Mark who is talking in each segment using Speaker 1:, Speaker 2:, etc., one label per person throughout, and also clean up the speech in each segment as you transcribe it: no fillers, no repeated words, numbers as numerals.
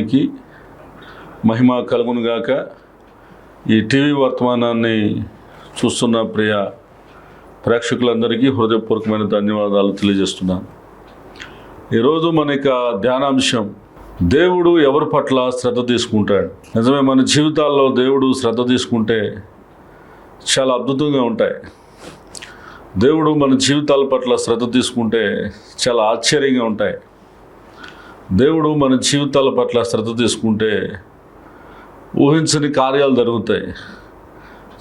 Speaker 1: నామానికి మహిమ కలుగునుగాక. ఈ టీవీ వర్తమానాన్ని చూస్తున్న ప్రియ ప్రేక్షకులందరికీ హృదయపూర్వకమైన ధన్యవాదాలు తెలియజేస్తున్నాను. ఈరోజు మన యొక్క ధ్యానాంశం, దేవుడు ఎవరి పట్ల శ్రద్ధ తీసుకుంటాడు. నిజమే, మన జీవితాల్లో దేవుడు శ్రద్ధ తీసుకుంటే చాలా అద్భుతంగా ఉంటాయి. దేవుడు మన జీవితాల పట్ల శ్రద్ధ తీసుకుంటే చాలా ఆశ్చర్యంగా ఉంటాయి. దేవుడు మన జీవితాల పట్ల శ్రద్ధ తీసుకుంటే ఊహించని కార్యాలు జరుగుతాయి.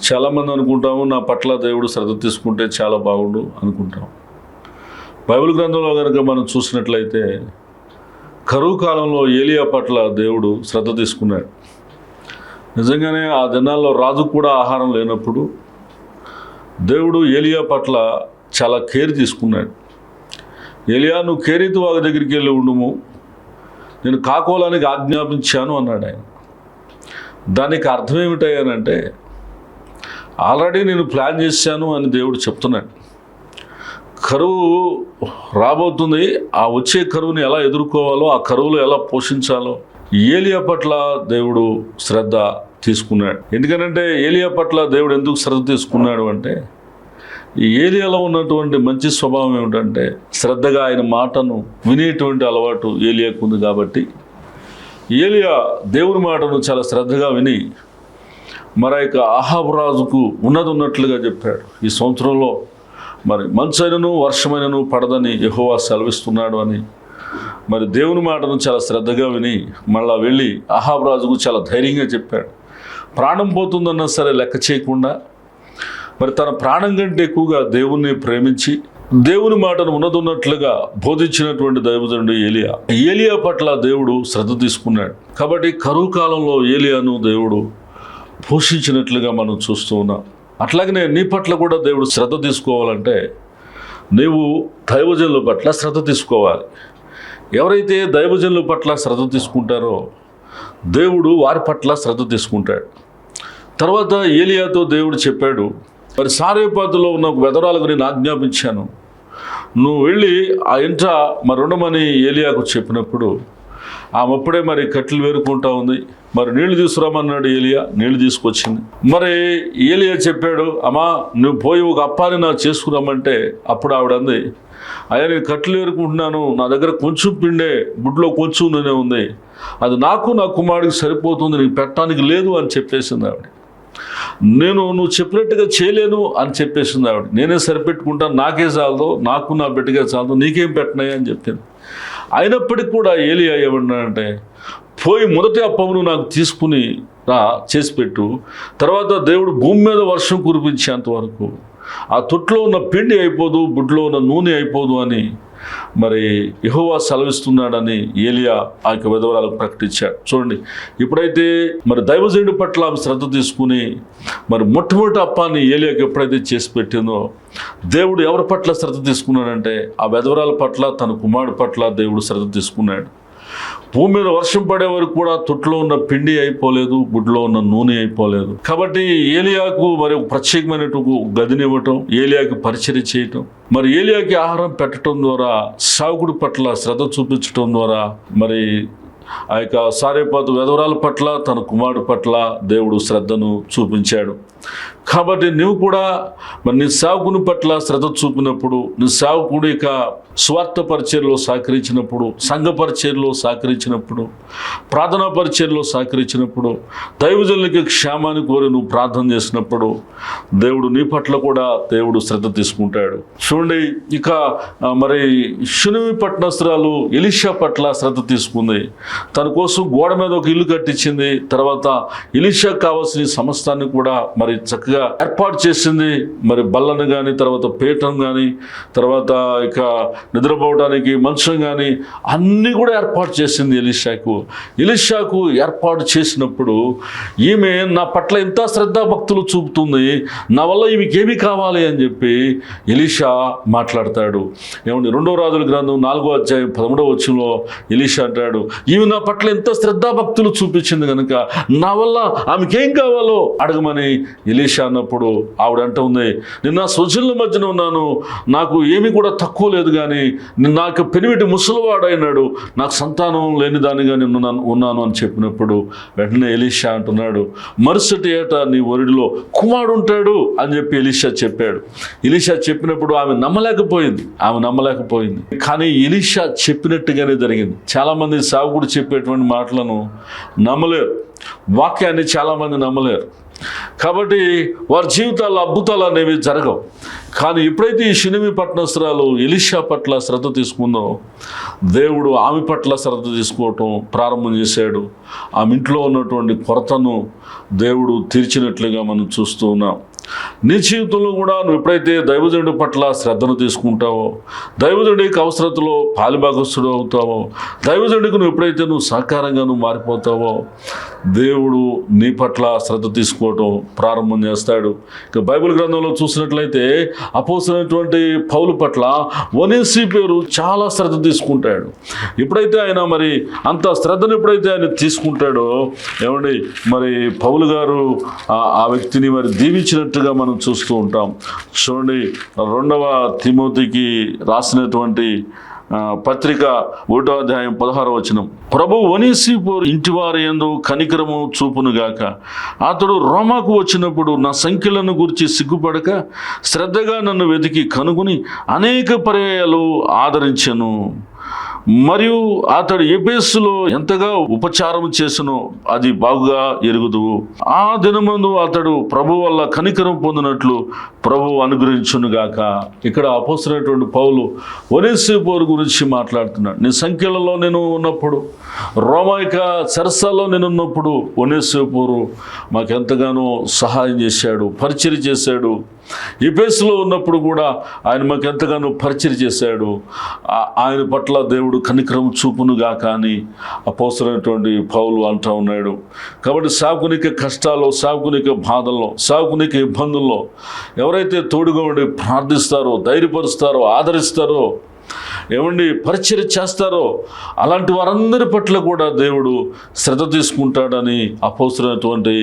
Speaker 1: చాలామంది అనుకుంటాము, నా పట్ల దేవుడు శ్రద్ధ తీసుకుంటే చాలా బాగుండు అనుకుంటాం. బైబిల్ గ్రంథంలో కనుక మనం చూసినట్లయితే కరువు కాలంలో ఏలియా పట్ల దేవుడు శ్రద్ధ తీసుకున్నాడు. నిజంగానే ఆ దినాల్లో రాజు కూడా ఆహారం లేనప్పుడు దేవుడు ఏలియా పట్ల చాలా కేర్ తీసుకున్నాడు. ఏలియా, నువ్వు కేరీతు వాగు దగ్గరికి వెళ్ళి ఉండుము, నేను కాకోలానికి ఆజ్ఞాపించాను అన్నాడు ఆయన. దానికి అర్థం ఏమిటయ్యానంటే, ఆల్రెడీ నేను ప్లాన్ చేశాను అని దేవుడు చెప్తున్నాడు. కరువు రాబోతుంది, ఆ వచ్చే కరువుని ఎలా ఎదుర్కోవాలో, ఆ కరువులో ఎలా పోషించాలో ఏలియా పట్ల దేవుడు శ్రద్ధ తీసుకున్నాడు. ఎందుకనంటే ఏలియా పట్ల దేవుడు ఎందుకు శ్రద్ధ తీసుకున్నాడు అంటే, ఈ ఏలియాలో ఉన్నటువంటి మంచి స్వభావం ఏమిటంటే శ్రద్ధగా ఆయన మాటను వినేటువంటి అలవాటు ఏలియాకు ఉంది. కాబట్టి ఏలియా దేవుని మాటను చాలా శ్రద్ధగా విని మరి యొక్క అహాబు రాజుకు ఉన్నట్లుగా చెప్పాడు. ఈ సంవత్సరంలో మరి మంచైనను వర్షమైనను పడదని యెహోవా సెలవిస్తున్నాడు అని మరి దేవుని మాటను చాలా శ్రద్ధగా విని మళ్ళా వెళ్ళి అహాబు రాజుకు చాలా ధైర్యంగా చెప్పాడు. ప్రాణం పోతుందన్నా సరే లెక్క చేయకుండా మరి తన ప్రాణం కంటే ఎక్కువగా దేవుణ్ణి ప్రేమించి దేవుని మాటను ఉన్నట్లుగా బోధించినటువంటి దైవజనుడు ఏలియా పట్ల దేవుడు శ్రద్ధ తీసుకున్నాడు. కాబట్టి కరువు కాలంలో ఏలియాను దేవుడు పోషించినట్లుగా మనం చూస్తూ ఉన్నాం. అట్లాగనే నీ పట్ల కూడా దేవుడు శ్రద్ధ తీసుకోవాలంటే నీవు దైవజనుల పట్ల శ్రద్ధ తీసుకోవాలి. ఎవరైతే దైవజనుల పట్ల శ్రద్ధ తీసుకుంటారో దేవుడు వారి పట్ల శ్రద్ధ తీసుకుంటాడు. తర్వాత ఏలియాతో దేవుడు చెప్పాడు, మరి సారేపాతులో ఉన్న ఒక వెధవరాలకు నేను ఆజ్ఞాపించాను, నువ్వు వెళ్ళి ఆ ఇంట మరి ఉండమని ఏలియాకు చెప్పినప్పుడు ఆమె అప్పుడే మరి కట్టెలు వేరుకుంటా ఉంది. మరి నీళ్లు తీసుకురామన్నాడు ఏలియా, నీళ్లు తీసుకొచ్చింది. మరి ఏలియా చెప్పాడు, అమ్మా నువ్వు పోయి ఒక అప్పాని నాకు చేసుకురామంటే అప్పుడు ఆవిడ అంది, అయ్యా నేను కట్టెలు వేరుకుంటున్నాను, నా దగ్గర కొంచెం పిండే బుడ్లో కొంచెం నూనె ఉంది, అది నాకు నా కుమారుడికి సరిపోతుంది, నీకు పెట్టడానికి లేదు అని చెప్పేసింది ఆవిడ. నువ్వు చెప్పినట్టుగా చేయలేను అని చెప్పేసింది ఆవిడ. నేనే సరిపెట్టుకుంటాను, నాకే చాలదు, నాకు నా బిడ్డగా చాలదు, నీకేం పెట్టినాయి అని చెప్పింది. అయినప్పటికీ కూడా ఏలియా ఏమన్నాడంటే, పోయి మొదటి అప్పమును నాకు తీసుకుని రా, చేసి పెట్టు, తర్వాత దేవుడు భూమి మీద వర్షం కురిపించేంత వరకు ఆ తొట్లో ఉన్న పిండి అయిపోదు, బుడ్లో ఉన్న నూనె అయిపోదు అని మరి యెహోవా సెలవిస్తున్నాడని ఏలియా ఆ యొక్క విధవరాలకు ప్రకటించాడు. చూడండి, ఇప్పుడైతే మరి దైవజనుడి పట్ల ఆమె శ్రద్ధ తీసుకుని మరి మొట్టమొదటి అప్పాన్ని ఏలియాకి ఎప్పుడైతే చేసి పెట్టిందో దేవుడు ఎవరి పట్ల శ్రద్ధ తీసుకున్నాడంటే ఆ విధవరాల పట్ల, తన కుమారుడి పట్ల దేవుడు శ్రద్ధ తీసుకున్నాడు. భూమి మీద వర్షం పడే వరకు కూడా తొట్లో ఉన్న పిండి అయిపోలేదు, గుడ్లో ఉన్న నూనె అయిపోలేదు. కాబట్టి ఏలియాకు మరి ప్రత్యేకమైనటువంటి గదినివ్వటం, ఏలియాకి పరిచర్య చేయటం, మరి ఏలియాకి ఆహారం పెట్టడం ద్వారా, సాకుడి పట్ల శ్రద్ధ చూపించడం ద్వారా మరి ఆ యొక్క సారేపాతు విధవరాల పట్ల, తన కుమారుడు పట్ల దేవుడు శ్రద్ధను చూపించాడు. కాబట్టి నువ్వు కూడా మరి నీ సేవకుని పట్ల శ్రద్ధ చూపినప్పుడు, నీ సేవకుడి యొక్క స్వార్థ పరిచర్యలో సహకరించినప్పుడు, సంఘ పరిచర్యలో సహకరించినప్పుడు, ప్రార్థనా పరిచర్యలో సహకరించినప్పుడు, దైవజనులకి క్షేమాన్ని కోరి నువ్వు ప్రార్థన చేసినప్పుడు దేవుడు నీ పట్ల కూడా దేవుడు శ్రద్ధ తీసుకుంటాడు. చూడండి, ఇక మరి షునిమి పట్టణస్తురాలు ఎలీషా పట్ల శ్రద్ధ తీసుకుంది. తన కోసం గోడ మీద ఒక ఇల్లు కట్టించింది. తర్వాత ఎలీషాకు కావాల్సిన సమస్తాన్ని కూడా మరి చక్కగా ఏర్పాటు చేసింది. మరి బల్లను కానీ, తర్వాత పీఠం కానీ, తర్వాత ఇక నిద్రపోవడానికి మంచం కానీ అన్నీ కూడా ఏర్పాటు చేసింది ఎలీషాకు ఏర్పాటు చేసినప్పుడు ఈమె నా పట్ల ఎంత శ్రద్ధాభక్తులు చూపుతుంది, నా వల్ల ఈమెకి ఏమి కావాలి అని చెప్పి ఎలీషా మాట్లాడతాడు. ఏమండి, 2వ రాజుల గ్రంథం 4వ అధ్యాయం 13వ వచనంలో ఎలీషా అంటాడు, ఈమె నా పట్ల ఎంత శ్రద్ధాభక్తులు చూపించింది కనుక నా వల్ల ఆమెకేం కావాలో అడగమని ఎలీషా అన్నప్పుడు ఆవిడ అంటుంది, నేను నా స్వజనుల మధ్యన ఉన్నాను, నాకు ఏమీ కూడా తక్కువ లేదు, కానీ నాకు పెనిమిటి ముసలివాడైనాడు, నాకు సంతానం లేని దానిగా నేను ఉన్నాను అని చెప్పినప్పుడు వెంటనే ఎలీషా అంటున్నాడు, మరుసటి ఏటా నీ ఒరిడిలో కుమారుడు ఉంటాడు అని చెప్పి ఎలీషా చెప్పాడు. ఎలీషా చెప్పినప్పుడు ఆమె నమ్మలేకపోయింది. కానీ ఎలీషా చెప్పినట్టుగానే జరిగింది. చాలామంది సాగుడు చెప్పేటువంటి మాటలను నమ్మలేరు, వాక్యాన్ని చాలామంది నమ్మలేరు. కాబట్టి వారి జీవితాల్లో అద్భుతాలు అనేవి జరగవు. కానీ ఎప్పుడైతే ఈ షునేమి పట్టణస్తురాలు ఎలీషా పట్ల శ్రద్ధ తీసుకుందో, దేవుడు ఆమె పట్ల శ్రద్ధ తీసుకోవటం ప్రారంభం చేశాడు. ఆమె ఇంట్లో ఉన్నటువంటి కొరతను దేవుడు తీర్చినట్లుగా మనం చూస్తూ ఉన్నాం. నీ జీవితంలో కూడా నువ్వు ఎప్పుడైతే దైవజనుడి పట్ల శ్రద్ధను తీసుకుంటావో, దైవజనుడికి అవసరతలో పాలిభాగస్తుడు అవుతావో, దైవజనుడికి నువ్వు ఎప్పుడైతే సహకారంగా మారిపోతావో, దేవుడు నీ పట్ల శ్రద్ధ తీసుకోవటం ప్రారంభం చేస్తాడు. ఇక బైబిల్ గ్రంథంలో చూసినట్లయితే అపోస్తలుడైనటువంటి పౌలు పట్ల ఒనేసిఫోరు చాలా శ్రద్ధ తీసుకుంటాడు. ఎప్పుడైతే ఆయన మరి అంత శ్రద్ధను ఎప్పుడైతే ఆయన తీసుకుంటాడో, ఏమండి మరి పౌలు గారు ఆ వ్యక్తిని మరి దీవించినట్టుగా మనం చూస్తూ ఉంటాం. చూడండి, 2వ తిమోతికి రాసినటువంటి పత్రిక 1వ అధ్యాయం 16వ వచనం, ప్రభు ఒనేసిఫోరు ఇంటివారి యందు కనికరము చూపునుగాక. అతడు రోమాకు వచ్చినప్పుడు నా సంఖ్యలను గురించి సిగ్గుపడక శ్రద్ధగా నన్ను వెతికి కనుగొని అనేక పర్యాయాలు ఆదరించెను. మరియు అతడు ఎఫెసులో ఎంతగా ఉపచారం చేసనో అది బాగుగా ఎరుగుదువు. ఆ దినమందు అతడు ప్రభు వల్ల కనికరం పొందినట్లు ప్రభు అనుగ్రహించునుగాక. ఇక్కడ అపోస్తలుడైనటువంటి పౌలు ఒనేసిఫోరు గురించి మాట్లాడుతున్నాడు. నీ సంఖ్యలలో నేను ఉన్నప్పుడు, రోమాయిక చెరసాల్లో నేను ఉన్నప్పుడు ఒనేసిఫోరు మాకెంతగానో సహాయం చేశాడు, పరిచర్య చేశాడు. ఎఫెసులో ఉన్నప్పుడు కూడా ఆయన మాకెంతగానో పరిచర్య చేశాడు. ఆయన పట్ల దేవుడు కనికరం చూపునుగా కానీ అపోస్తలుడైనటువంటి పౌలు అంటూ ఉన్నాడు. కాబట్టి సాకునిక కష్టాల్లో, సాకునిక బాధల్లో, సాకునిక ఇబ్బందుల్లో ఎవరైతే తోడుగా ఉండి ప్రార్థిస్తారో, ధైర్యపరుస్తారో, ఆదరిస్తారో, ఏమండి పరిచర్య చేస్తారో అలాంటి వారందరి పట్ల కూడా దేవుడు శ్రద్ధ తీసుకుంటాడని అపోస్తలుడైనటువంటి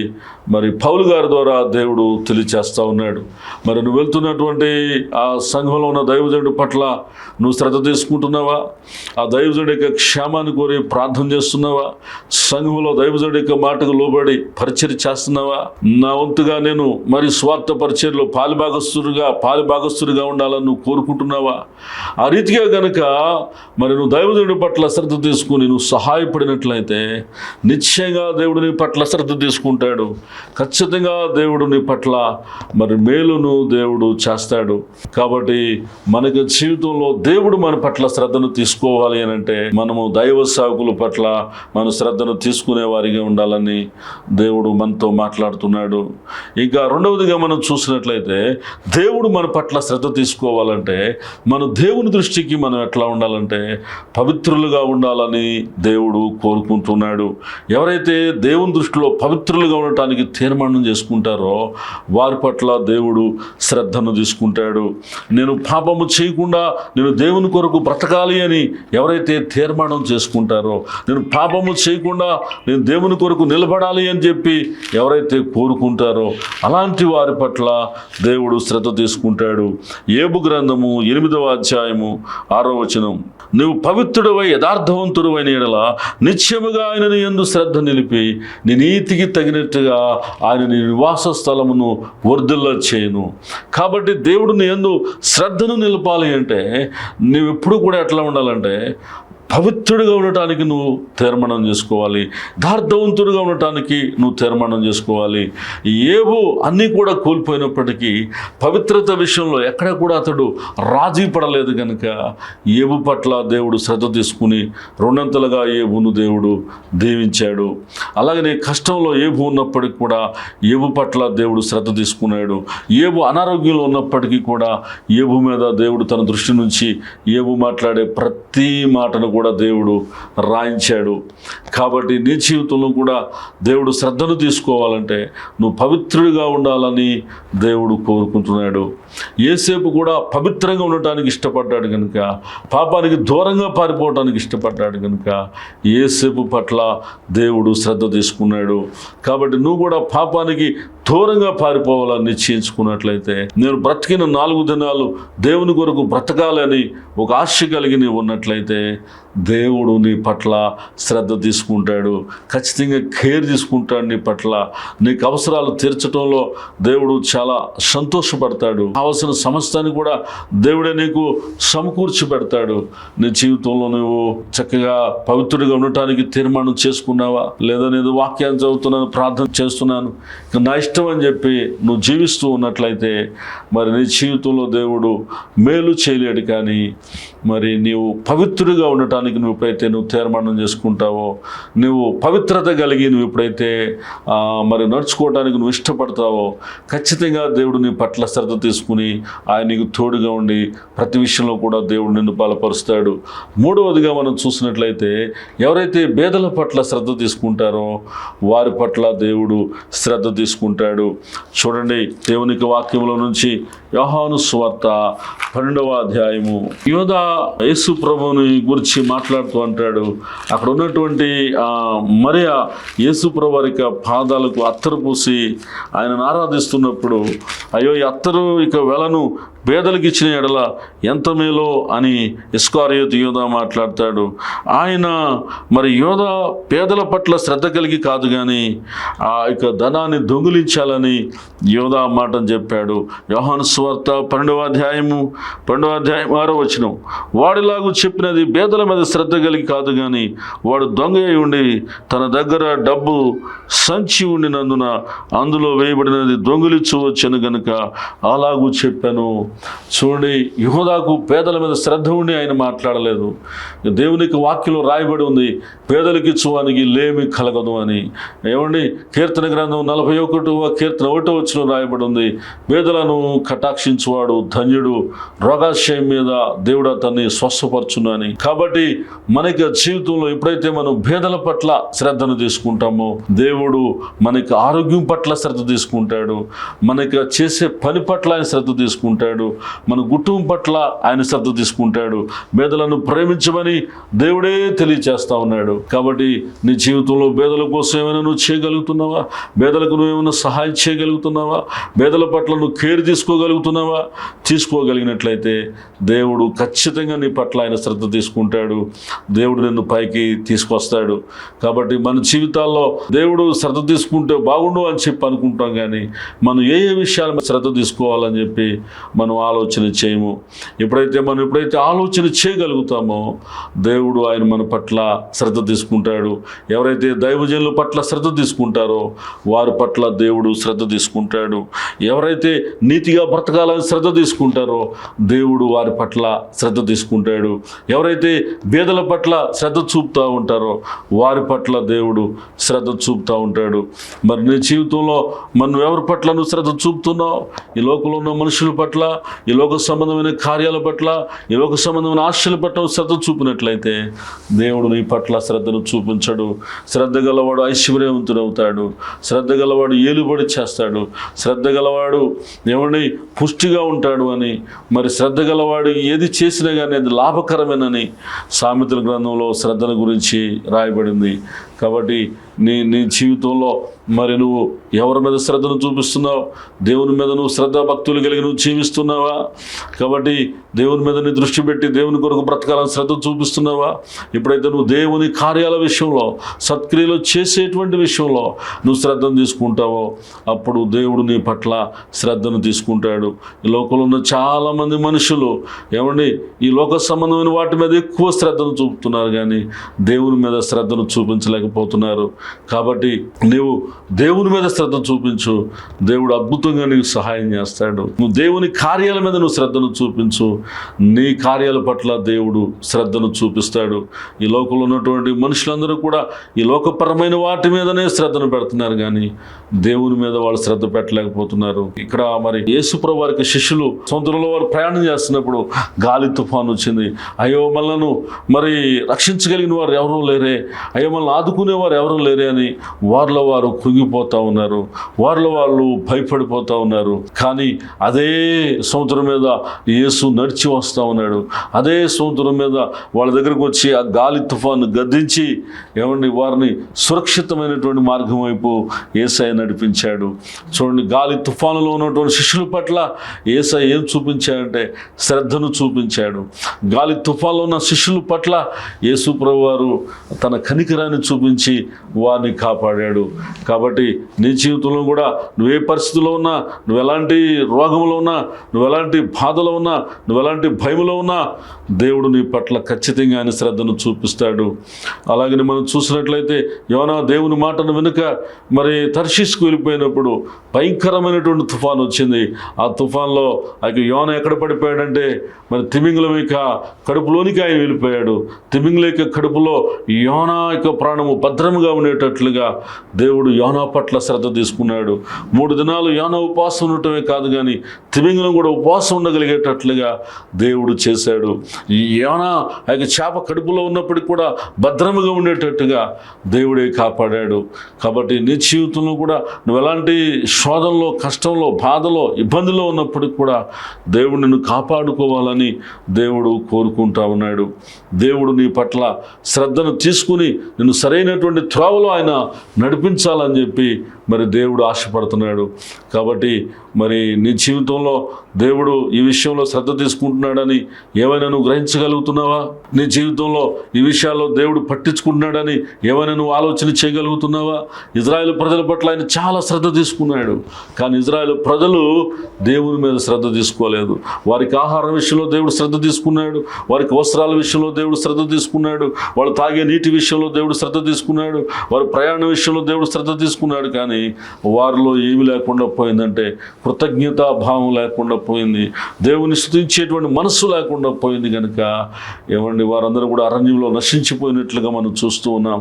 Speaker 1: మరి పౌలు గారి ద్వారా దేవుడు తెలియచేస్తూ ఉన్నాడు. మరి నువ్వు వెళ్తున్నటువంటి ఆ సంఘంలో ఉన్న దైవజనుడి పట్ల నువ్వు శ్రద్ధ తీసుకుంటున్నావా? ఆ దైవజనుడి యొక్క క్షేమాన్ని కోరి ప్రార్థన చేస్తున్నావా? సంఘంలో దైవజనుడి యొక్క మాటకు లోబడి పరిచర్య చేస్తున్నావా? నా వంతుగా నేను మరి స్వార్థ పరిచర్యలో పాలిభాగస్తుడిగా ఉండాలని నువ్వు కోరుకుంటున్నావా? ఆ రీతిగా కనుక మరి నువ్వు దైవజనుడి పట్ల శ్రద్ధ తీసుకుని నువ్వు సహాయపడినట్లయితే నిశ్చయంగా దేవుడు నీ పట్ల శ్రద్ధ తీసుకుంటాడు. ఖచ్చితంగా దేవుడు నీ పట్ల మరి మేలును దేవుడు చేస్తాడు. కాబట్టి మనకి జీవితంలో దేవుడు మన పట్ల శ్రద్ధను తీసుకోవాలి అని అంటే మనము దైవ సేవకుల పట్ల మన శ్రద్ధను తీసుకునే వారిగా ఉండాలని దేవుడు మనతో మాట్లాడుతున్నాడు. ఇంకా రెండవదిగా మనం చూసినట్లయితే దేవుడు మన పట్ల శ్రద్ధ తీసుకోవాలంటే మన దేవుని దృష్టికి మనం ఎట్లా ఉండాలంటే పవిత్రులుగా ఉండాలని దేవుడు కోరుకుంటున్నాడు. ఎవరైతే దేవుని దృష్టిలో పవిత్రులుగా ఉండటానికి తీర్మానం చేసుకుంటారో వారి పట్ల దేవుడు శ్రద్ధను తీసుకుంటాడు. నేను పాపము చేయకుండా నేను దేవుని కొరకు బ్రతకాలి అని ఎవరైతే తీర్మానం చేసుకుంటారో, నేను పాపము చేయకుండా నేను దేవుని కొరకు నిలబడాలి అని చెప్పి ఎవరైతే కోరుకుంటారో అలాంటి వారి పట్ల దేవుడు శ్రద్ధ తీసుకుంటాడు. యోబు గ్రంథము 8వ అధ్యాయము 6వ వచనం, నువ్వు పవిత్రుడవై యథార్థవంతుడవైన యెడల నిత్యముగా ఆయన నీ యందు శ్రద్ధ నిలిపి నీ నీతికి తగినట్టుగా ఆయన నీ నివాస స్థలమును వర్ధిల్ల చేయను. కాబట్టి దేవుడు నీ యందు శ్రద్ధను నిలపాలి అంటే నువ్వు ఎప్పుడు కూడా ఎట్లా ఉండాలంటే పవిత్రుడిగా ఉండటానికి నువ్వు తీర్మానం చేసుకోవాలి, యథార్థవంతుడిగా ఉండటానికి నువ్వు తీర్మానం చేసుకోవాలి. యోబు అన్నీ కూడా కోల్పోయినప్పటికీ పవిత్రత విషయంలో ఎక్కడ కూడా అతడు రాజీ పడలేదు కనుక యోబు పట్ల దేవుడు శ్రద్ధ తీసుకుని రెండంతలుగా యోబును దేవుడు దీవించాడు. అలాగనే కష్టంలో యోబు ఉన్నప్పటికీ కూడా యోబు పట్ల దేవుడు శ్రద్ధ తీసుకున్నాడు. యోబు అనారోగ్యంలో ఉన్నప్పటికీ కూడా యోబు మీద దేవుడు తన దృష్టి నుంచి యోబు మాట్లాడే ప్రతి మాటను కూడా దేవుడు రాయించాడు. కాబట్టి నీ జీవితంలో కూడా దేవుడు శ్రద్ధను తీసుకోవాలంటే నువ్వు పవిత్రుడిగా ఉండాలని దేవుడు కోరుకుంటున్నాడు. యేసేపు కూడా పవిత్రంగా ఉండటానికి ఇష్టపడ్డాడు కనుక, పాపానికి దూరంగా పారిపోవటానికి ఇష్టపడ్డాడు కనుక యేసేపు పట్ల దేవుడు శ్రద్ధ తీసుకున్నాడు. కాబట్టి నువ్వు కూడా పాపానికి దూరంగా పారిపోవాలని నిశ్చయించుకున్నట్లయితే, నేను బ్రతికిన 4 దినాలు దేవుని కొరకు బ్రతకాలని ఒక ఆశ కలిగి నీవు ఉన్నట్లయితే దేవుడు నీ పట్ల శ్రద్ధ తీసుకుంటాడు. ఖచ్చితంగా కేర్ తీసుకుంటాడు నీ పట్ల. నీకు అవసరాలు తీర్చడంలో దేవుడు చాలా సంతోషపడతాడు. కావలసిన సమస్తాన్ని కూడా దేవుడే నీకు సమకూర్చి పెడతాడు. నీ జీవితంలో నువ్వు చక్కగా పవిత్రుడిగా ఉండటానికి తీర్మానం చేసుకున్నావా? లేదా నేను వాక్యాన్ని చదువుతున్నాను, ప్రార్థన చేస్తున్నాను, ఇక నా ఇష్టం అని చెప్పి నువ్వు జీవిస్తూ ఉన్నట్లయితే మరి నీ జీవితంలో దేవుడు మేలు చేయలేడు. కానీ మరి నీవు పవిత్రుడిగా ఉండటానికి నువ్వు ఎప్పుడైతే నువ్వు తీర్మానం చేసుకుంటావో, నువ్వు పవిత్రత కలిగి నువ్వు ఎప్పుడైతే మరి నడుచుకోవడానికి నువ్వు ఇష్టపడతావో, ఖచ్చితంగా దేవుడు నీ పట్ల శ్రద్ధ తీసుకుని ఆయన నీకు తోడుగా ఉండి ప్రతి విషయంలో కూడా దేవుడు నిన్ను బలపరుస్తాడు. మూడవదిగా మనం చూసినట్లయితే, ఎవరైతే పేదల పట్ల శ్రద్ధ తీసుకుంటారో వారి పట్ల దేవుడు శ్రద్ధ తీసుకుంటాడు. చూడండి, దేవునికి వాక్యంలో నుంచి యోహాను సువార్త 12వ అధ్యాయము. యోధా యేసు ప్రభువుని గురించి మాట్లాడుతూ అంటాడు, అక్కడ ఉన్నటువంటి మరియా యేసు ప్రభు వారి పాదాలకు అత్తరు పూసి ఆయనను ఆరాధిస్తున్నప్పుడు, అయ్యో ఈ అత్తరు ఇక వెలను పేదలకు ఇచ్చిన ఎడల ఎంత మేలో అని ఇస్కారియోతు యోధా మాట్లాడతాడు. ఆయన మరి యోధా పేదల పట్ల శ్రద్ధ కలిగి కాదు, కానీ ఇక ధనాన్ని దొంగిలించాలని యోధా మాటను చెప్పాడు. యోహాను సువార్త 12వ అధ్యాయము 6వ వచనం, వాడిలాగు చెప్పినది పేదల మీద శ్రద్ధ కలిగి కాదు, కానీ వాడు దొంగ అయి ఉండి తన దగ్గర డబ్బు సంచి ఉండినందున అందులో వేయబడినది దొంగిలించు వచ్చాను గనుక అలాగూ చెప్పాను. చూడండి, యూదాకు పేదల మీద శ్రద్ధ ఉండి ఆయన మాట్లాడలేదు. దేవునికి వాక్యంలో రాయబడి ఉంది, పేదలకి ఇచ్చువానికి లేమి కలగదు అని. ఏమండి, కీర్తన గ్రంథం 41వ కీర్తన 1వ వచనం రాయబడి ఉంది, పేదలను కటాక్షించువాడు ధన్యుడు, రోగాశయం మీద దేవుడు అతన్ని స్వస్థపరచునని. కాబట్టి మనకి జీవితంలో ఎప్పుడైతే మనం పేదల పట్ల శ్రద్ధను తీసుకుంటామో, దేవుడు మనకి ఆరోగ్యం పట్ల శ్రద్ధ తీసుకుంటాడు, మనకి చేసే పని పట్ల ఆయన శ్రద్ధ తీసుకుంటాడు, మన కుటుంబం పట్ల ఆయన శ్రద్ధ తీసుకుంటాడు. పేదలను ప్రేమించమని దేవుడే తెలియచేస్తా ఉన్నాడు. కాబట్టి నీ జీవితంలో పేదల కోసం ఏమైనా నువ్వు చేయగలుగుతున్నావా? పేదలకు నువ్వేమైనా సహాయం చేయగలుగుతున్నావా? పేదల పట్ల నువ్వు కేర్ తీసుకోగలుగుతున్నావా? తీసుకోగలిగినట్లయితే దేవుడు ఖచ్చితంగా నీ పట్ల ఆయన శ్రద్ధ తీసుకుంటాడు. దేవుడు నిన్ను పైకి తీసుకొస్తాడు. కాబట్టి మన జీవితాల్లో దేవుడు శ్రద్ధ తీసుకుంటే బాగుండు అని చెప్పి అనుకుంటాం, కానీ మనం ఏ విషయాలు శ్రద్ధ తీసుకోవాలని చెప్పి మనం ఆలోచన చేయము. ఎప్పుడైతే ఆలోచన చేయగలుగుతామో దేవుడు ఆయన మన పట్ల శ్రద్ధ తీసుకుంటాడు. ఎవరైతే దైవజనుల పట్ల శ్రద్ధ తీసుకుంటారో వారి పట్ల దేవుడు శ్రద్ధ తీసుకుంటాడు. ఎవరైతే నీతిగా బ్రతకాలని శ్రద్ధ తీసుకుంటారో దేవుడు వారి పట్ల శ్రద్ధ తీసుకుంటాడు. ఎవరైతే పేదల పట్ల శ్రద్ధ చూపుతూ ఉంటారో వారి పట్ల దేవుడు శ్రద్ధ చూపుతూ ఉంటాడు. మరి నీ జీవితంలో మనం ఎవరి పట్ల నువ్వు శ్రద్ధ చూపుతున్నావు? ఈ లోకంలో ఉన్న మనుషుల పట్ల, ఈ లోక సంబంధమైన కార్యాల పట్ల, ఈ లోక సంబంధమైన ఆశల పట్ల శ్రద్ధ చూపినట్లయితే దేవుడు నీ పట్ల శ్రద్ధను చూపించడు. శ్రద్ధ గలవాడు ఐశ్వర్యవంతుడవుతాడు, శ్రద్ధ గలవాడు ఏలుబడి చేస్తాడు, శ్రద్ధ గలవాడు ఎవరిని పుష్టిగా ఉంటాడు అని. మరి శ్రద్ధ గలవాడు ఏది చేసినా కానీ అది లాభకరమేనని సామెతల గ్రంథంలో శ్రద్ధల గురించి రాయబడింది. కాబట్టి నీ జీవితంలో మరి నువ్వు ఎవరి మీద శ్రద్ధను చూపిస్తున్నావు? దేవుని మీద నువ్వు శ్రద్ధ భక్తులు కలిగి నువ్వు జీవిస్తున్నావా? కాబట్టి దేవుని మీద నీ దృష్టి పెట్టి దేవుని కొరకు బ్రతకాలని శ్రద్ధ చూపిస్తున్నావా? ఎప్పుడైతే నువ్వు దేవుని కార్యాల విషయంలో, సత్క్రియలు చేసేటువంటి విషయంలో నువ్వు శ్రద్ధను తీసుకుంటావో అప్పుడు దేవుడు నీ పట్ల శ్రద్ధను తీసుకుంటాడు. ఈ లోకంలో ఉన్న చాలామంది మనుషులు ఏమండి ఈ లోక సంబంధమైన వాటి మీద ఎక్కువ శ్రద్ధను చూపుతున్నారు, కానీ దేవుని మీద శ్రద్ధను చూపించలేకపోతున్నారు. కాబట్టి నీవు దేవుని మీద శ్రద్ధ చూపించు, దేవుడు అద్భుతంగా నీకు సహాయం చేస్తాడు. నువ్వు దేవుని కార్యాల మీద నువ్వు శ్రద్ధను చూపించు, నీ కార్యాల పట్ల దేవుడు శ్రద్ధను చూపిస్తాడు. ఈ లోకంలో ఉన్నటువంటి మనుషులందరూ కూడా ఈ లోకపరమైన వాటి మీదనే శ్రద్ధను పెడుతున్నారు, కానీ దేవుని మీద వాళ్ళు శ్రద్ధ పెట్టలేకపోతున్నారు. ఇక్కడ మరి యేసుప్రభు వారికి శిష్యులు సముద్రంలో వారు ప్రయాణం చేస్తున్నప్పుడు గాలి తుఫాను వచ్చింది. అయ్యో మనలను మరి రక్షించగలిగిన వారు ఎవరూ లేరే, అయ్యో మనల్ని ఆదుకునే ఆదుకునేవారు ఎవరు లేరే అని వారిలో వారు కృంగిపోతూ ఉన్నారు, వారిలో వాళ్ళు భయపడిపోతూ ఉన్నారు. కానీ అదే సముద్రం మీద యేసు నడిచి వస్తూ ఉన్నాడు. అదే సముద్రం మీద వాళ్ళ దగ్గరకు వచ్చి ఆ గాలి తుఫాను గద్దించి వారిని సురక్షితమైనటువంటి మార్గం వైపు యేసయ్య నడిపించాడు. చూడండి, గాలి తుఫానులో ఉన్నటువంటి శిష్యుల పట్ల యేసయ్య ఏం చూపించాడంటే శ్రద్ధను చూపించాడు. గాలి తుఫానులో ఉన్న శిష్యుల పట్ల యేసు ప్రభువారు తన కనికరాన్ని చూపించి వారిని కాపాడాడు. కాబట్టి నీ జీవితంలో కూడా నువ్వే పరిస్థితిలో ఉన్నా, నువ్వు ఎలాంటి రోగంలో ఉన్నా, నువ్వు ఎలాంటి బాధలో ఉన్నా, నువ్వు ఎలాంటి భయంలో ఉన్నా, దేవుడు నీ పట్ల ఖచ్చితంగా ఆయన శ్రద్ధను చూపిస్తాడు. అలాగని మనం చూసినట్లయితే యోనా దేవుని మాటను వెనుక మరి తర్షీషుకు వెళ్ళిపోయినప్పుడు భయంకరమైనటువంటి తుఫాను వచ్చింది. ఆ తుఫాన్లో యోనా ఎక్కడ పడిపోయాడంటే మరి తిమింగలం యొక్క కడుపులోనికి ఆయన వెళ్ళిపోయాడు. తిమింగల యొక్క కడుపులో యోనా యొక్క ప్రాణము భద్రముగా ఉండేటట్లుగా దేవుడు యోనా పట్ల శ్రద్ధ తీసుకున్నాడు. 3 దినాలు యోనా ఉపవాసం ఉండటమే కాదు కానీ తిమింగలం కూడా ఉపవాసం ఉండగలిగేటట్లుగా దేవుడు చేశాడు. యోనా ఆ యొక్క చేప కడుపులో ఉన్నప్పటికీ కూడా భద్రముగా ఉండేటట్టుగా దేవుడే కాపాడాడు. కాబట్టి నీ జీవితంలో కూడా నువ్వు ఎలాంటి శోధనలో, కష్టంలో, బాధలో, ఇబ్బందిలో ఉన్నప్పటికీ కూడా దేవుడు నిన్ను కాపాడుకోవాలని దేవుడు కోరుకుంటా ఉన్నాడు. దేవుడు నీ పట్ల శ్రద్ధను తీసుకుని నిన్ను సరైనటువంటి త్రోవలో ఆయన నడిపించాలని చెప్పి మరి దేవుడు ఆశపడుతున్నాడు. కాబట్టి మరి నీ జీవితంలో దేవుడు ఈ విషయంలో శ్రద్ధ తీసుకుంటున్నాడని ఏమైనా నువ్వు గ్రహించగలుగుతున్నావా? నీ జీవితంలో ఈ విషయాల్లో దేవుడు పట్టించుకుంటున్నాడని ఏమైనా నువ్వు ఆలోచన చేయగలుగుతున్నావా? ఇజ్రాయేల్ ప్రజల పట్ల ఆయన చాలా శ్రద్ధ తీసుకున్నాడు. కానీ ఇజ్రాయేల్ ప్రజలు దేవుని మీద శ్రద్ధ తీసుకోలేదు. వారికి ఆహారం విషయంలో దేవుడు శ్రద్ధ తీసుకున్నాడు, వారికి వస్త్రాల విషయంలో దేవుడు శ్రద్ధ తీసుకున్నాడు, వాళ్ళు తాగే నీటి విషయంలో దేవుడు శ్రద్ధ తీసుకున్నాడు, వారి ప్రయాణ విషయంలో దేవుడు శ్రద్ధ తీసుకున్నాడు. కానీ వారిలో ఏమి లేకుండా పోయిందంటే కృతజ్ఞతా భావం లేకుండా పోయింది, దేవుని స్తుతించేటువంటి మనస్సు లేకుండా పోయింది. కనుక వారందరూ కూడా అరణ్యంలో నశించిపోయినట్లుగా మనం చూస్తూ ఉన్నాం.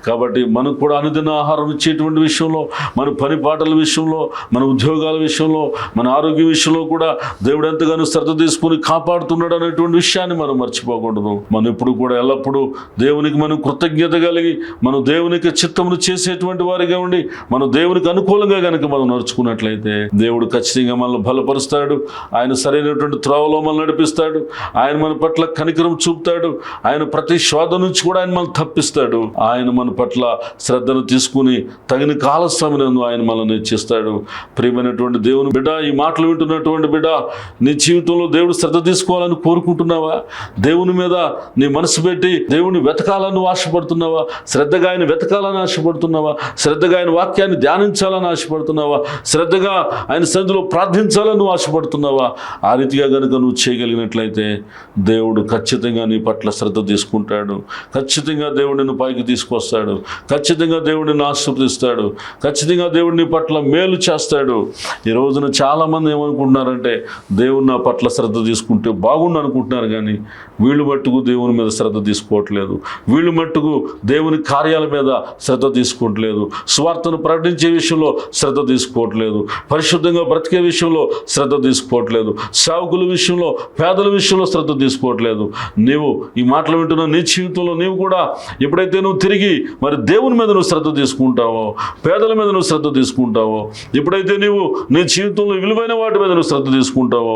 Speaker 1: కాబట్టి మనకు కూడా అనుదిన ఆహారం ఇచ్చేటువంటి విషయంలో, మన పని పాటల విషయంలో, మన ఉద్యోగాల విషయంలో, మన ఆరోగ్య విషయంలో కూడా దేవుడు ఎంతగానో శ్రద్ధ తీసుకుని కాపాడుతున్నాడు అనేటువంటి విషయాన్ని మనం మర్చిపోకూడదు. మనం ఎప్పుడు కూడా ఎల్లప్పుడూ దేవునికి మనం కృతజ్ఞత కలిగి మనం దేవునికి చిత్తమును చేసేటువంటి వారిగా ఉండి మనం దేవునికి అనుకూలంగా కనుక మనం నడుచుకున్నట్లయితే దేవుడు ఖచ్చితంగా మనల్ని బలపరుస్తాడు. ఆయన సరైనటువంటి త్రోవలో మనల్ని నడిపిస్తాడు. ఆయన మన పట్ల కనికరం చూపుతాడు. ఆయన ప్రతి శోధన నుంచి కూడా ఆయన మనల్ని తప్పిస్తాడు. ఆయన మన పట్ల శ్రద్ధను తీసుకుని తగిన కాల సమయంలో ఆయన మనల్ని హెచ్చిస్తాడు. ప్రియమైనటువంటి దేవుని బిడ్డ, ఈ మాటలు వింటున్నటువంటి బిడ్డ, నీ జీవితంలో దేవుడు శ్రద్ధ తీసుకోవాలని కోరుకుంటున్నావా? దేవుని మీద నీ మనసు పెట్టి దేవుని వెతకాలని ఆశపడుతున్నావా? శ్రద్ధగా ఆయన వెతకాలని ఆశపడుతున్నావా? శ్రద్ధగా ఆయన వాక్యాన్ని ధ్యానించాలని ఆశపడుతున్నావా? శ్రద్ధగా ఆయన సన్నిధిలో ప్రార్థించాలని నువ్వు ఆశపడుతున్నావా? ఆ రీతిగా కనుక నువ్వు చేయగలిగినట్లయితే దేవుడు ఖచ్చితంగా నీ పట్ల శ్రద్ధ తీసుకుంటాడు. ఖచ్చితంగా దేవుడు నిన్ను పైకి తీసుకొస్తాడు. ఖచ్చితంగా దేవుడు నిన్ను ఆశీర్వదిస్తాడు. ఖచ్చితంగా దేవుడు నీ పట్ల మేలు చేస్తాడు. ఈ రోజున చాలామంది ఏమనుకుంటున్నారంటే దేవుడు నా పట్ల శ్రద్ధ తీసుకుంటే బాగుండు అనుకుంటున్నారు. కానీ వీళ్ళు మట్టుకు దేవుని మీద శ్రద్ధ తీసుకోవట్లేదు. వీళ్ళు మట్టుకు దేవుని కార్యాల మీద శ్రద్ధ తీసుకోవట్లేదు. స్వార్థను ప్రకటించే విషయంలో శ్రద్ధ తీసుకోవట్లేదు. పరిశుద్ధంగా బ్రతికే విషయంలో శ్రద్ధ తీసుకోవట్లేదు. సేవకుల విషయంలో, పేదల విషయంలో శ్రద్ధ తీసుకోవట్లేదు. నీవు ఈ మాటలు వింటున్న నీ జీవితంలో నీవు కూడా ఎప్పుడైతే నువ్వు తిరిగి మరి దేవుని మీద నువ్వు శ్రద్ధ తీసుకుంటావో, పేదల మీద నువ్వు శ్రద్ధ తీసుకుంటావో, ఎప్పుడైతే నీవు నీ జీవితంలో విలువైన వాటి మీద నువ్వు శ్రద్ధ తీసుకుంటావో,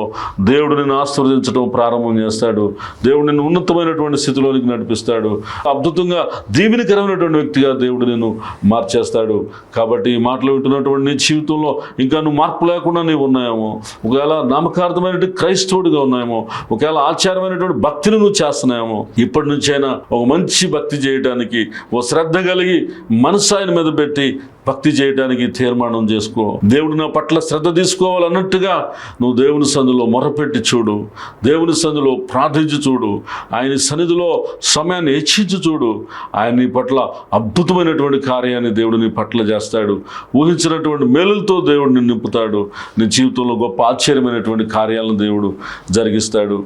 Speaker 1: దేవుడు నిన్ను ఆశీర్వదించడం ప్రారంభం చేస్తాడు. దేవుడు నిన్ను ఉన్నతమైనటువంటి స్థితిలోనికి నడిపిస్తాడు. అద్భుతంగా దీవెనకరమైనటువంటి వ్యక్తిగా దేవుడు నిన్ను మార్చేస్తాడు. కాబట్టి ఈ మాటలు వింటున్నటువంటి నీ జీవితంలో ఇంకా నువ్వు మార్పు లేకుండా నీవు ఉన్నాయేమో, ఒకవేళ నామకార్థమైనటువంటి క్రైస్తవుడిగా ఉన్నాయేమో, ఒకవేళ ఆచారమైనటువంటి భక్తిని నువ్వు చేస్తున్నాయేమో, ఇప్పటి నుంచైనా ఒక మంచి భక్తి చేయడానికి, ఓ శ్రద్ధ కలిగి మనసు ఆయన మీద పెట్టి భక్తి చేయడానికి తీర్మానం చేసుకో. దేవుడు నా పట్ల శ్రద్ధ తీసుకోవాలన్నట్టుగా నువ్వు దేవుని సన్నిధిలో మొరపెట్టి చూడు, దేవుని సన్నిధిలో ప్రార్థించి చూడు, ఆయన సన్నిధిలో సమయాన్ని హెచ్చించి చూడు. ఆయన నీ పట్ల అద్భుతమైనటువంటి కార్యాన్ని దేవుడు నీ పట్ల చేస్తాడు. ఊహించినటువంటి మేలులతో దేవుడు నిన్ను నింపుతాడు. నీ జీవితంలో గొప్ప ఆశ్చర్యమైనటువంటి కార్యాలను దేవుడు జరిగిస్తాడు.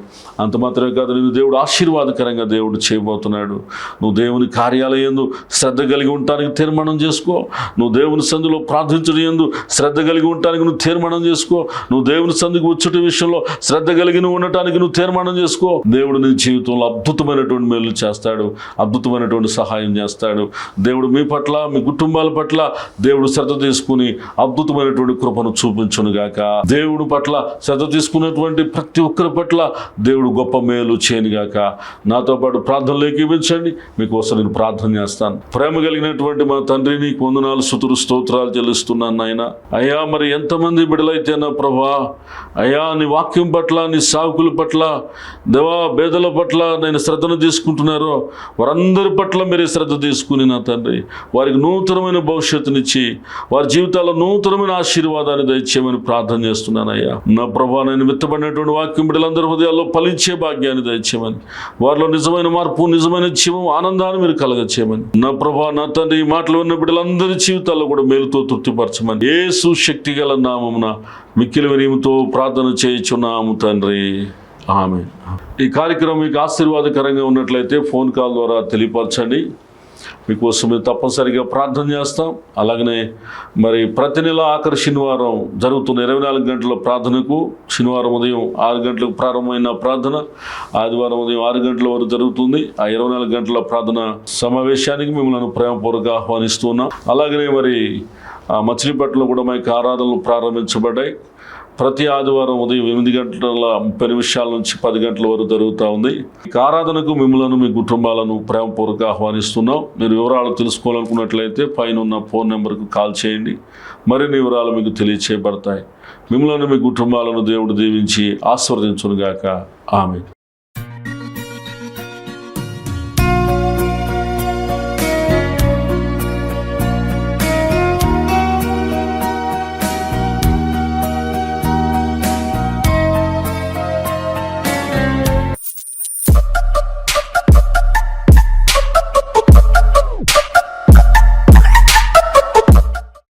Speaker 1: అంత మాత్రమే కాదు, నిన్ను దేవుడు ఆశీర్వాదకరంగా దేవుడు చేయబోతున్నాడు. నువ్వు దేవుని కార్యాలయందు శ్రద్ధ కలిగి ఉండటానికి తీర్మానం చేసుకో. నువ్వు దేవుని సంధిలో ప్రార్థించడం యందు శ్రద్ధ కలిగి ఉండటానికి నువ్వు తీర్మానం చేసుకో. నువ్వు దేవుని సంధికి వచ్చుట విషయంలో శ్రద్ధ కలిగి నువ్వు ఉండటానికి నువ్వు తీర్మానం చేసుకో. దేవుడు నీ జీవితంలో అద్భుతమైనటువంటి మేలు చేస్తాడు, అద్భుతమైనటువంటి సహాయం చేస్తాడు. దేవుడు మీ పట్ల, మీ కుటుంబాల పట్ల దేవుడు శ్రద్ధ తీసుకుని అద్భుతమైనటువంటి కృపను చూపించునుగాక. దేవుడు పట్ల శ్రద్ధ తీసుకున్నటువంటి ప్రతి ఒక్కరి పట్ల దేవుడు గొప్ప మేలు చేయనుగాక. నాతో పాటు ప్రార్థనలు ఏకీవించండి. మీకోసం నేను ప్రార్థన చేస్తాను. ప్రేమ కలిగినటువంటి మా తండ్రి, నీకు వందనాలు, స్తుతులు, స్తోత్రాలు చెల్లిస్తున్నాను నాయన. అయ్యా, మరి ఎంతమంది బిడ్డలైతే నా ప్రభా, అయ్యా నీ వాక్యం పట్ల, నీ సాకుల పట్ల, దేవా పేదల పట్ల నేను శ్రద్ధను తీసుకుంటున్నారో వారందరి పట్ల మీరే శ్రద్ధ తీసుకుని నా తండ్రి వారికి నూతనమైన భవిష్యత్తునిచ్చి వారి జీవితాల్లో నూతనమైన ఆశీర్వాదాన్ని దయచేయమని ప్రార్థన చేస్తున్నానయ్యా. నా ప్రభా, నేను విత్తబడినటువంటి వాక్యం బిడ్డలందరి హృదయాల్లో ఫలించే భాగ్యాన్ని దయచేయమని, వారిలో నిజమైన మార్పు, నిజమైన జీవం, ఆనందాన్ని మీరు కలగచేయమని నా ప్రభా, నా తండ్రి ఈ మాటలు ఉన్న బిడ్డలందరి జీవితాల్లో కూడా మేలుతో తృప్తిపరచమని యేసు శక్తి గల నామమున మిక్కిలి వినయముతో ప్రార్థన చేయుచున్నాము తండ్రి. ఆమేన్. ఈ కార్యక్రమం మీకు ఆశీర్వాదకరంగా ఉన్నట్లయితే ఫోన్ కాల్ ద్వారా తెలియపరచండి. మీకోసం మేము తప్పనిసరిగా ప్రార్థన చేస్తాం. అలాగనే మరి ప్రతి నెల ఆఖరి శనివారం జరుగుతున్న 24 గంటల ప్రార్థనకు, శనివారం ఉదయం 6 గంటలకు ప్రారంభమైన ప్రార్థన ఆదివారం ఉదయం 6 గంటల వరకు జరుగుతుంది. ఆ 24 గంటల ప్రార్థన సమావేశానికి మిమ్మల్ని ప్రేమపూర్వకంగా ఆహ్వానిస్తున్నాం. అలాగనే మరి మచిలీపట్నంలో కూడా మా యొక్క ఆరాధనలు ప్రారంభించబడ్డాయి. ప్రతి ఆదివారం ఉదయం 8:30 నుంచి 10 గంటల వరకు జరుగుతూ ఉంది. ఈ ఆరాధనకు మిమ్మల్ని, మీ కుటుంబాలను ప్రేమపూర్వకంగా ఆహ్వానిస్తున్నాం. మీరు వివరాలు తెలుసుకోవాలనుకున్నట్లయితే పైన ఉన్న ఫోన్ నెంబర్కు కాల్ చేయండి. మరిన్ని వివరాలు మీకు తెలియచేయబడతాయి. మిమ్మల్ని, మీ కుటుంబాలను దేవుడు దీవించి ఆశీర్వదించునుగాక. ఆమేన్.